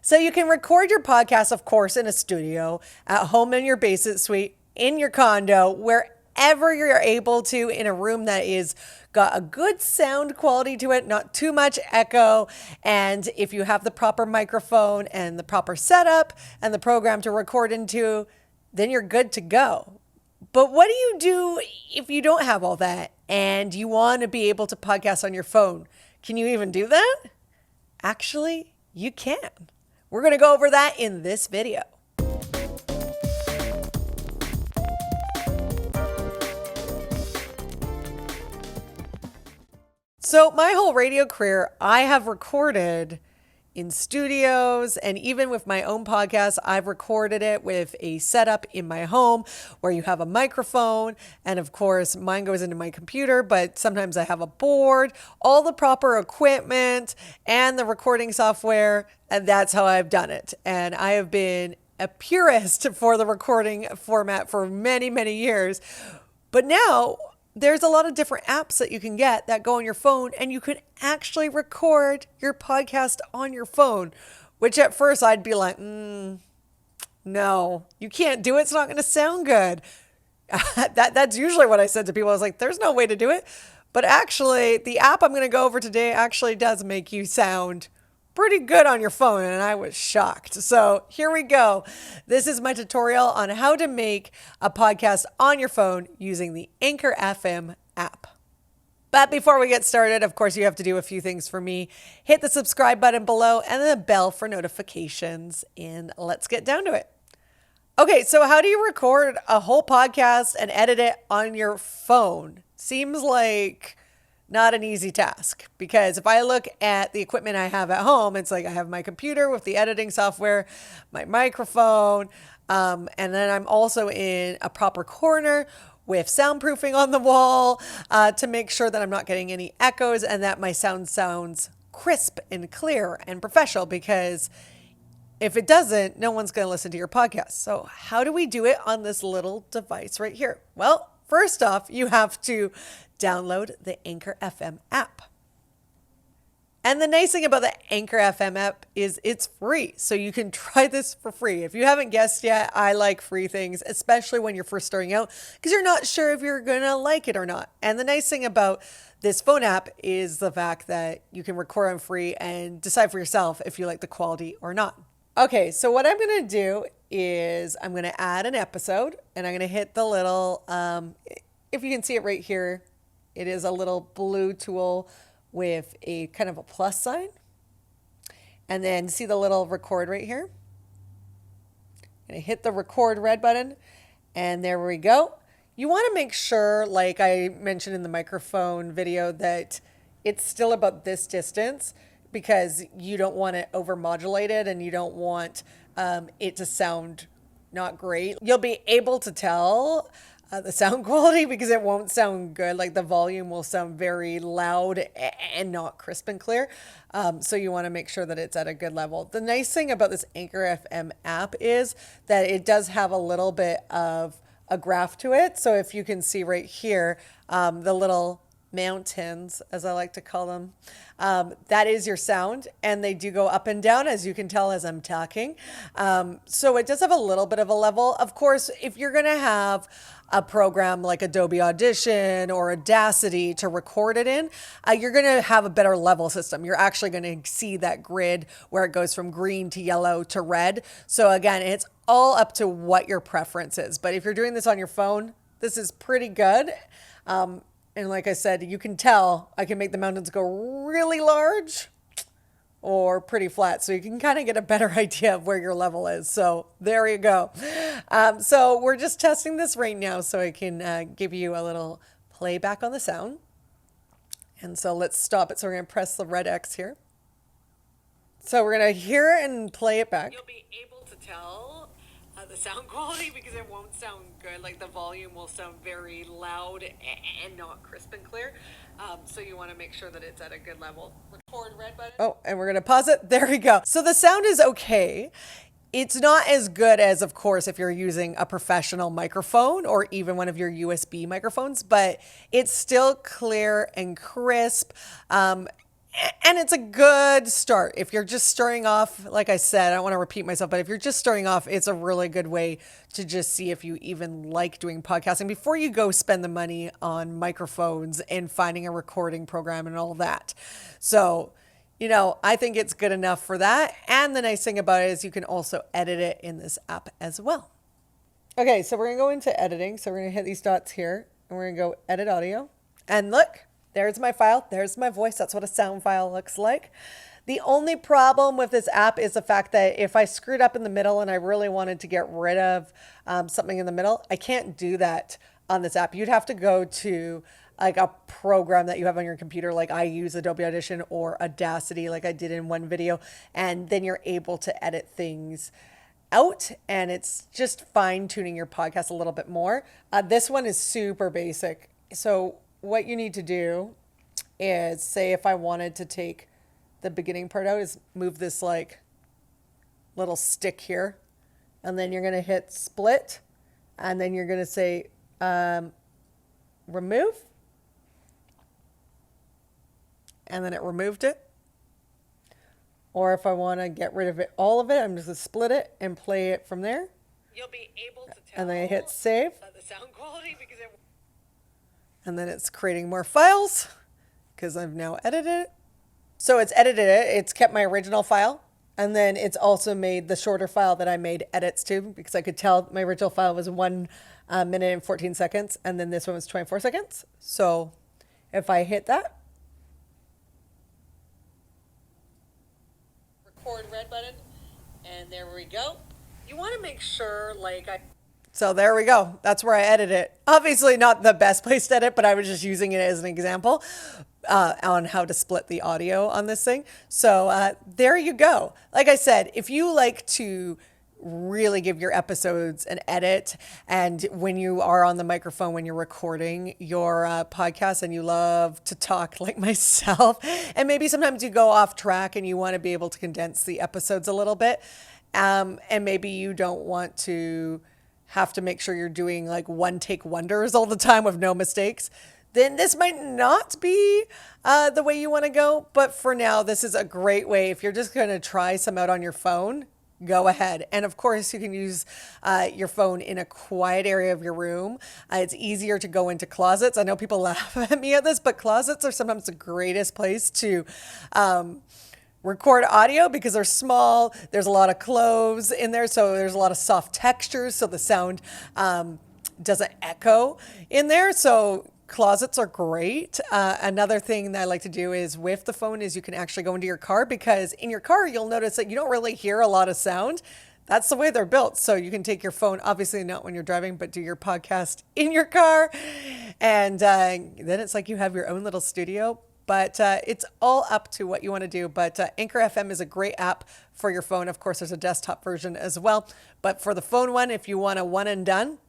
So you can record your podcast, of course, in a studio, at home in your basement suite, in your condo, wherever you're able to, in a room that is got a good sound quality to it, not too much echo. And if you have the proper microphone and the proper setup and the program to record into, then you're good to go. But what do you do if you don't have all that and you want to be able to podcast on your phone? Can you even do that? Actually, you can. We're going to go over that in this video. So my whole radio career, I have recorded in studios, and even with my own podcast, I've recorded it with a setup in my home where you have a microphone, and of course mine goes into my computer, but sometimes I have a board, all the proper equipment and the recording software, and that's how I've done it. And I have been a purist for the recording format for many, many years. But now there's a lot of different apps that you can get that go on your phone, and you can actually record your podcast on your phone, which at first I'd be like, no, you can't do it. It's not going to sound good. That's usually what I said to people. I was like, there's no way to do it. But actually, the app I'm going to go over today actually does make you sound pretty good on your phone, and I was shocked. So here we go. This is my tutorial on how to make a podcast on your phone using the Anchor FM app. But before we get started, of course, you have to do a few things for me. Hit the subscribe button below and the bell for notifications, and let's get down to it. Okay, so how do you record a whole podcast and edit it on your phone? Seems like not an easy task, because if I look at the equipment I have at home, it's like I have my computer with the editing software, my microphone, and then I'm also in a proper corner with soundproofing on the wall to make sure that I'm not getting any echoes and that my sound sounds crisp and clear and professional, because if it doesn't, no one's going to listen to your podcast. So how do we do it on this little device right here? Well, first off, you have to download the Anchor FM app. And the nice thing about the Anchor FM app is it's free. So you can try this for free. If you haven't guessed yet, I like free things, especially when you're first starting out, because you're not sure if you're going to like it or not. And the nice thing about this phone app is the fact that you can record on free and decide for yourself if you like the quality or not. Okay, so what I'm going to do is I'm going to add an episode, and I'm going to hit the little, if you can see it right here, it is a little blue tool with a kind of a plus sign. And then see the little record right here? And I hit the record red button, and there we go. You want to make sure, like I mentioned in the microphone video, that it's still about this distance, because you don't want it overmodulated and you don't want it to sound not great. You'll be able to tell the sound quality because it won't sound good. Like the volume will sound very loud and not crisp and clear. So you want to make sure that it's at a good level. The nice thing about this Anchor FM app is that it does have a little bit of a graph to it. So if you can see right here, the little mountains, as I like to call them, that is your sound, and they do go up and down, as you can tell as I'm talking. So it does have a little bit of a level. Of course, if you're going to have a program like Adobe Audition or Audacity to record it in, you're going to have a better level system. You're actually going to see that grid where it goes from green to yellow to red. So again, it's all up to what your preference is. But if you're doing this on your phone, this is pretty good. And like I said, you can tell I can make the mountains go really large or pretty flat. So you can kind of get a better idea of where your level is. So there you go. So we're just testing this right now so I can give you a little playback on the sound. And so let's stop it. So we're going to press the red X here. So we're going to hear it and play it back. You'll be able to tell the sound quality because it won't sound good. Like the volume will sound very loud and not crisp and clear. So you want to make sure that it's at a good level. Record red button. Oh, and we're going to pause it. There we go. So the sound is okay. It's not as good as, of course, if you're using a professional microphone or even one of your USB microphones, but it's still clear and crisp. And it's a good start. If you're just starting off, like I said, I don't want to repeat myself, but if you're just starting off, it's a really good way to just see if you even like doing podcasting before you go spend the money on microphones and finding a recording program and all that. So, I think it's good enough for that. And the nice thing about it is you can also edit it in this app as well. Okay, so we're going to go into editing. So we're going to hit these dots here and we're going to go edit audio. And look, there's my file. There's my voice. That's what a sound file looks like. The only problem with this app is the fact that if I screwed up in the middle and I really wanted to get rid of something in the middle, I can't do that on this app. You'd have to go to like a program that you have on your computer, like I use Adobe Audition or Audacity, like I did in one video, and then you're able to edit things out, and it's just fine tuning your podcast a little bit more. This one is super basic. So what you need to do is, say if I wanted to take the beginning part out, is move this like little stick here, and then you're going to hit split, and then you're going to say remove, and then it removed it. Or if I want to get rid of it, all of it, I'm just going to split it and play it from there. You'll be able to tell. And then I hit save. The sound quality because it. And then it's creating more files because I've now edited it. So it's edited it. It's kept my original file. And then it's also made the shorter file that I made edits to, because I could tell my original file was 1 minute and 14 seconds. And then this one was 24 seconds. So if I hit that, Record red button, and there we go. You want to make sure, so there we go. That's where I edit it. Obviously not the best place to edit, but I was just using it as an example on how to split the audio on this thing. So there you go. Like I said, if you like to really give your episodes an edit, and when you are on the microphone, when you're recording your podcast, and you love to talk like myself, and maybe sometimes you go off track and you want to be able to condense the episodes a little bit, and maybe you don't want to have to make sure you're doing like one take wonders all the time with no mistakes, then this might not be the way you want to go. But for now, this is a great way. If you're just going to try some out on your phone, go ahead. And of course, you can use your phone in a quiet area of your room. It's easier to go into closets. I know people laugh at me at this, but closets are sometimes the greatest place to record audio because they're small. There's a lot of clothes in there, so there's a lot of soft textures, so the sound doesn't echo in there. So closets are great. Another thing that I like to do is with the phone is you can actually go into your car, because in your car you'll notice that you don't really hear a lot of sound. That's the way they're built. So you can take your phone, obviously not when you're driving, but do your podcast in your car. And then it's like you have your own little studio. But it's all up to what you want to do. But Anchor FM is a great app for your phone. Of course, there's a desktop version as well. But for the phone one, if you want a one and done,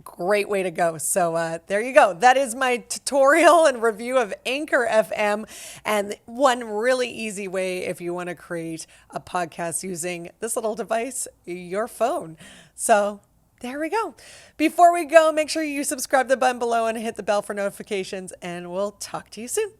great way to go. So there you go. That is my tutorial and review of Anchor FM, and one really easy way if you want to create a podcast using this little device, your phone. So there we go. Before we go, make sure you subscribe to the button below and hit the bell for notifications, and we'll talk to you soon.